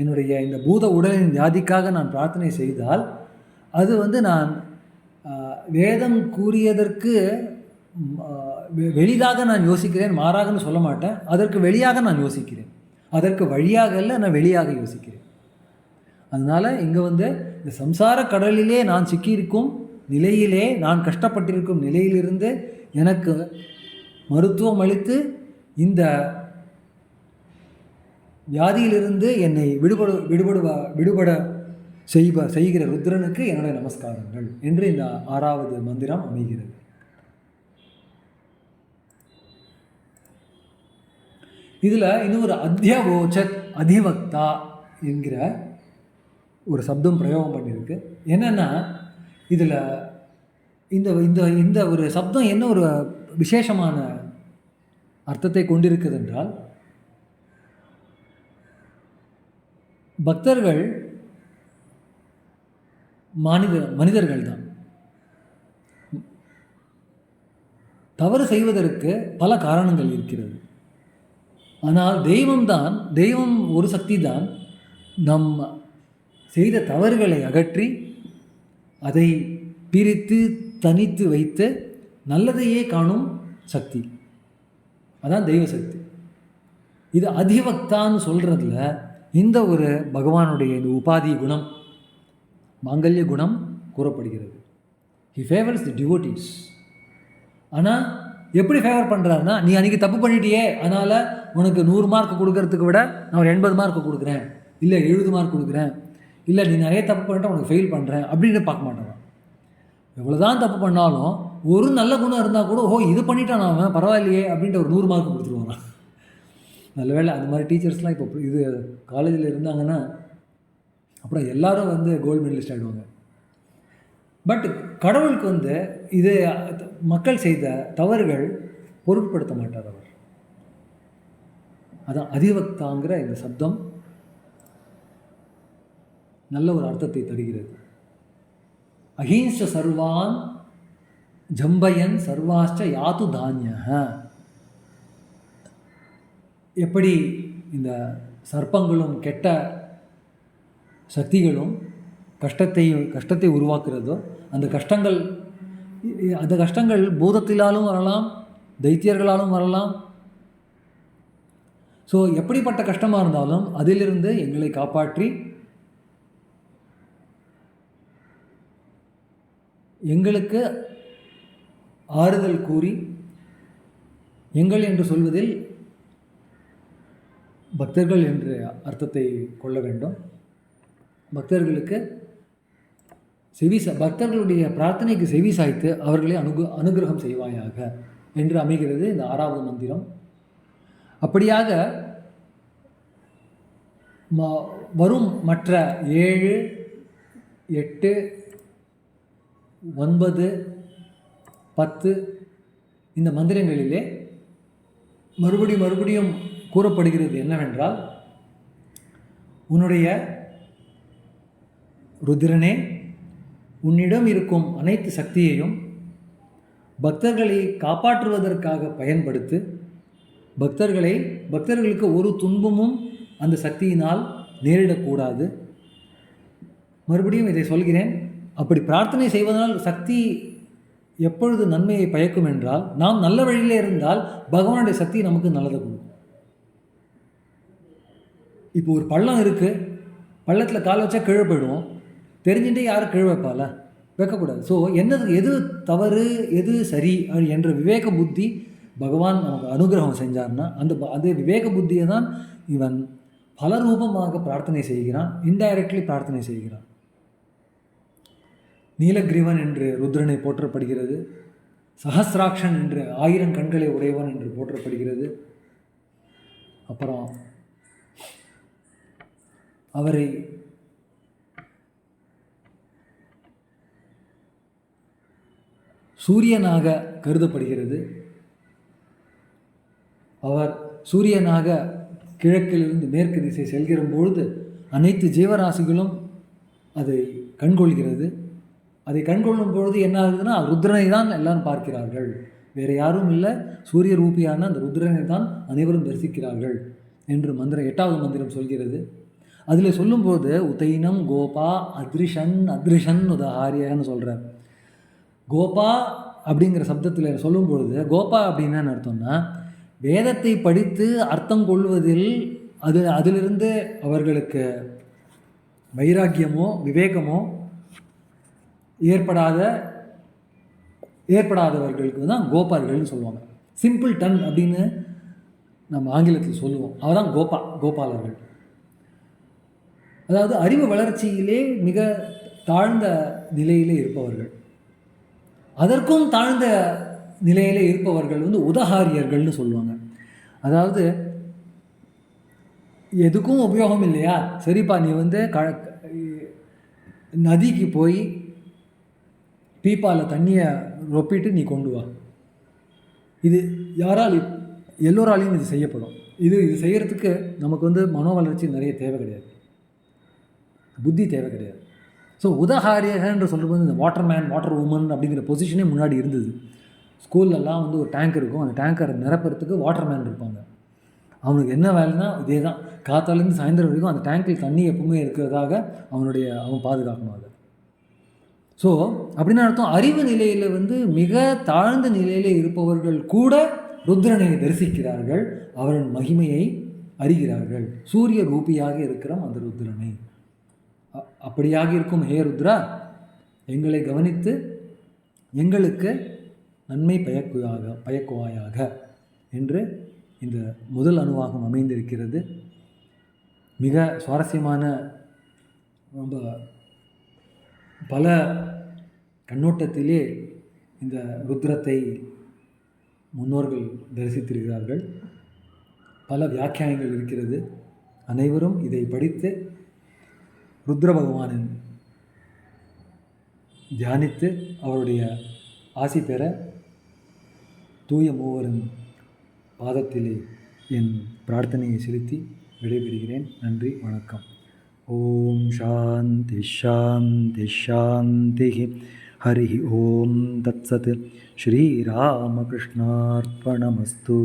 என்னுடைய இந்த பூத உடலின் வியாதிக்காக நான் பிரார்த்தனை செய்தால் அது வந்து நான் வேதம் கூறியதற்கு வெளிதாக நான் யோசிக்கிறேன், மாறாகன்னு சொல்ல மாட்டேன். அதற்கு வெளியாக நான் யோசிக்கிறேன், அதற்கு வழியாக இல்லை, நான் வெளியாக யோசிக்கிறேன். அதனால் இங்கே வந்து இந்த சம்சார கடலிலே நான் சிக்கியிருக்கும் நிலையிலே, நான் கஷ்டப்பட்டிருக்கும் நிலையிலிருந்து எனக்கு மருத்துவம் அளித்து இந்த வியாதியிலிருந்து என்னை விடுபட செய்கிற ருத்ரனுக்கு என்னுடைய நமஸ்காரங்கள் என்று இந்த 6வது மந்திரம் அமைகிறது. இதில் இன்னும் ஒரு அத்தியவோச்சத் அதிவக்தா என்கிற ஒரு சப்தம் பிரயோகம் பண்ணியிருக்கு. என்னென்னா இதில் இந்த இந்த இந்த ஒரு சப்தம் என்ன ஒரு விசேஷமான அர்த்தத்தை கொண்டிருக்குது என்றால், பக்தர்கள் மனிதர்கள் தான். தவறு செய்வதற்கு பல காரணங்கள் இருக்கிறது. ஆனால் தெய்வம் ஒரு சக்தி தான் நம் செய்த தவறுகளை அகற்றி அதை பிரித்து தனித்து வைத்து நல்லதையே காணும் சக்தி, அதான் தெய்வ சக்தி. இது அதிவக்தான்னு சொல்கிறதுல இந்த ஒரு பகவானுடைய இந்த உபாதி குணம், மாங்கல்ய குணம் கூறப்படுகிறது. He favours the devotees. ஆனால் எப்படி ஃபேவர் பண்ணுறாருன்னா, நீ அன்றைக்கி தப்பு பண்ணிட்டியே, அதனால் உனக்கு 100 மார்க் கொடுக்கறதுக்கு விட நான் ஒரு 80 மார்க் கொடுக்குறேன், இல்லை 70 மார்க் கொடுக்குறேன், இல்லை நீ நிறைய தப்பு பண்ணிட்டா உனக்கு ஃபெயில் பண்ணுறேன் அப்படின்னு பார்க்க மாட்டான். எவ்வளோ தான் தப்பு பண்ணாலும் ஒரு நல்ல குணம் இருந்தால் கூட, இது பண்ணிட்டான் அவன் பரவாயில்லையே அப்படின்ட்டு ஒரு 100 மார்க் கொடுத்துருவாங்க. நல்ல வேளை அந்த மாதிரி டீச்சர்ஸ்லாம் இப்போ இது காலேஜில் இருந்தாங்கன்னா அப்புறம் எல்லோரும் வந்து கோல்டு மெடலிஸ்ட் ஆகிடுவாங்க. பட் கடவுளுக்கு வந்து இது மக்கள் செய்த தவறுகள் பொருட்படுத்த மாட்டார் அவர். அதான் அதிவக்தாங்கிற இந்த சப்தம் நல்ல ஒரு அர்த்தத்தை தருகிறது. அஹிம்ச சர்வான் ஜம்பயன் சர்வாஷ்ட யாத்து தானிய. எப்படி இந்த சர்ப்பங்களும் கெட்ட சக்திகளும் கஷ்டத்தை உருவாக்குறதோ, அந்த கஷ்டங்கள் பூதத்திலாலும் வரலாம், தைத்தியர்களாலும் வரலாம். ஸோ எப்படிப்பட்ட கஷ்டமாக இருந்தாலும் அதிலிருந்து எங்களை காப்பாற்றி எங்களுக்கு ஆறுதல் கூறி, எங்கள் என்று சொல்வதில் பக்தர்கள் என்று அர்த்தத்தை கொள்ள வேண்டும். பக்தர்களுக்கு பக்தர்களுடைய பிரார்த்தனைக்கு செவி சாய்த்து அவர்களை அனுகிரகம் செய்வாயாக என்று அமைகிறது இந்த 6வது மந்திரம். அப்படியாக வரும் மற்ற 7, 8, 9, 10 இந்த மந்திரங்களிலே மறுபடியும் கூறப்படுகிறது என்னவென்றால், உன்னுடைய ருத்ரனே, உன்னிடம் இருக்கும் அனைத்து சக்தியையும் பக்தர்களை காப்பாற்றுவதற்காக பயன்படுத்து. பக்தர்களுக்கு ஒரு துன்பமும் அந்த சக்தியினால் நேரிடக்கூடாது. மறுபடியும் இதை சொல்கிறேன், அப்படி பிரார்த்தனை செய்வதனால் சக்தி எப்பொழுது நன்மையை பயக்கும் என்றால், நாம் நல்ல வழியிலே இருந்தால் பகவானுடைய சக்தி நமக்கு நல்லதை கொடுக்கும். இப்போ ஒரு பள்ளம் இருக்குது, பள்ளத்தில் கால் வச்சா கீழே போயிடுவோம். தெரிஞ்சுட்டே யாரும் கீழே வைப்பால, வைக்கக்கூடாது. ஸோ எது தவறு எது சரி என்ற விவேக புத்தி பகவான் நமக்கு அனுகிரகம் செஞ்சார்னா, அந்த விவேக புத்தியை தான் இவன் பல ரூபமாக பிரார்த்தனை செய்கிறான், இன்டைரக்ட்லி பிரார்த்தனை செய்கிறான். நீலகிரீவன் என்று ருத்ரனை போற்றப்படுகிறது. சஹஸ்ராக்ஷன் என்று 1000 கண்களை உடையவன் என்று போற்றப்படுகிறது. அப்புறம் அவரை சூரியனாக கருதப்படுகிறது. அவர் சூரியனாக கிழக்கிலிருந்து மேற்கு திசை செல்கிற பொழுது அனைத்து ஜீவராசிகளும் அதை கண்கொள்கிறது. அதை கண்கொள்ளும் பொழுது என்ன ஆகுதுன்னா, ருத்ரனை தான் எல்லாரும் பார்க்கிறார்கள், வேறு யாரும் இல்லை, சூரிய ரூபியான அந்த ருத்ரனை தான் அனைவரும் தரிசிக்கிறார்கள் என்று மந்திரம் 8வது மந்திரம் சொல்கிறது. அதில் சொல்லும்போது உதைனம் கோபா அத்ரிஷன் உதஹாரியன்னு சொல்கிறார். கோபா அப்படிங்கிற சப்தத்தில் சொல்லும் பொழுது கோபா அப்படின்னா என்ன அர்த்தம்னா, வேதத்தை படித்து அர்த்தம் கொள்வதில் அதிலிருந்து அவர்களுக்கு வைராக்கியமோ விவேகமோ ஏற்படாதவர்களுக்கு தான் கோபால்கள்னு சொல்லுவாங்க. சிம்பிள் டன் அப்படின்னு நம்ம ஆங்கிலத்தில் சொல்லுவோம். அவர்தான் கோபாலர்கள். அதாவது அறிவு வளர்ச்சியிலே மிக தாழ்ந்த நிலையிலே இருப்பவர்கள். அதற்கும் தாழ்ந்த நிலையிலே இருப்பவர்கள் உதஹாரியர்கள்னு சொல்லுவாங்க. அதாவது எதுக்கும் உபயோகம் இல்லையா, சரிப்பா நீ நதிக்கு போய் பீப்பாவில் தண்ணியை ரொப்பிட்டு நீ கொண்டு வா. இது எல்லோராலையும் இது செய்யப்படும். இது செய்கிறதுக்கு நமக்கு மனோ வளர்ச்சி நிறைய தேவை கிடையாது, புத்தி தேவை கிடையாது. ஸோ உதஹாரியகன்ற சொல்லும்போது இந்த வாட்டர் உமன் அப்படிங்கிற பொசிஷனே முன்னாடி இருந்தது. ஸ்கூல்லலாம் ஒரு டேங்க் இருக்கும், அந்த டேங்கரை நிரப்புறதுக்கு வாட்டர்மேன் இருப்பாங்க. அவனுக்கு என்ன வேலைன்னா இதே தான், காத்தாலேருந்து சாயந்தரம் வரைக்கும் அந்த டேங்கில் தண்ணி எப்பவுமே இருக்கிறதாக அவன் பாதுகாக்கணும் அதை. ஸோ அப்படின்னு அர்த்தம், அறிவு நிலையில் மிக தாழ்ந்த நிலையில் இருப்பவர்கள் கூட ருத்ரனை தரிசிக்கிறார்கள், அவரின் மகிமையை அறிகிறார்கள். சூரிய ரூபியாக இருக்கிற அந்த ருத்ரனை. அப்படியாக இருக்கும் ஹே ருத்ரா, எங்களை கவனித்து எங்களுக்கு நன்மை பயக்குவாயாக என்று இந்த முதல் அணுவாகம் அமைந்திருக்கிறது. மிக சுவாரஸ்யமான, ரொம்ப பல கண்ணோட்டத்திலே இந்த ருத்ரத்தை முன்னோர்கள் தரிசித்திருக்கிறார்கள். பல வியாக்கியானங்கள் இருக்கிறது. அனைவரும் இதை படித்து ருத்ர பகவானின் தியானித்து அவருடைய ஆசி பெற தூய மூவரின் பாதத்திலே என் பிரார்த்தனையை செலுத்தி விடைபெறுகிறேன். நன்றி, வணக்கம். ஓம் சாந்தி ஷாந்தி ஷாந்தி. ஹரி ஓம் தத்சத். ஸ்ரீராமகிருஷ்ணார்ப்பணமஸ்து.